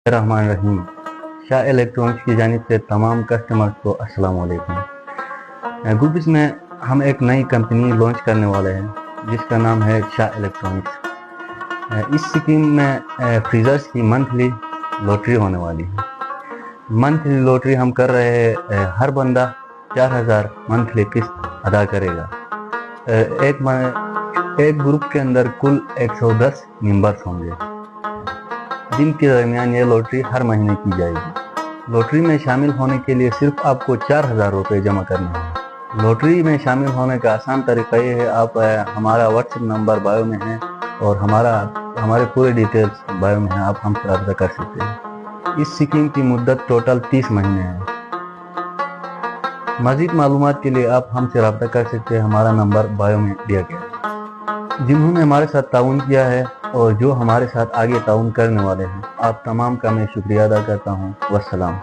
الرحمن الرحیم۔ شاہ الیکٹرانکس کی جانب سے تمام کسٹمرز کو السلام علیکم۔ گروپس میں ہم ایک نئی کمپنی لانچ کرنے والے ہیں جس کا نام ہے شاہ الیکٹرانکس۔ اس سکیم میں فریزرز کی منتھلی لوٹری ہونے والی ہے۔ منتھلی لوٹری ہم کر رہے ہیں، ہر بندہ 4000 منتھلی قسط ادا کرے گا۔ ایک گروپ کے اندر کل 110 ممبرز ہوں گے۔ دن کے درمیان یہ لوٹری ہر مہینے کی جائے گی۔ لوٹری میں شامل ہونے کے لیے صرف آپ کو 4000 روپے جمع کرنے ہیں۔ لوٹری میں شامل ہونے کا آسان طریقہ یہ ہے، آپ ہمارا واٹس ایپ نمبر بایو میں ہے اور ہمارے پورے ڈیٹیلز بایو میں ہیں، آپ ہم سے رابطہ کر سکتے ہیں۔ اس سکیم کی مدت ٹوٹل 30 مہینے ہے۔ مزید معلومات کے لیے آپ ہم سے رابطہ کر سکتے ہیں، ہمارا نمبر بایو میں دیا گیا ہے۔ جنہوں نے ہمارے ساتھ تعاون کیا ہے اور جو ہمارے ساتھ آگے تعاون کرنے والے ہیں، آپ تمام کا میں شکریہ ادا کرتا ہوں۔ والسلام۔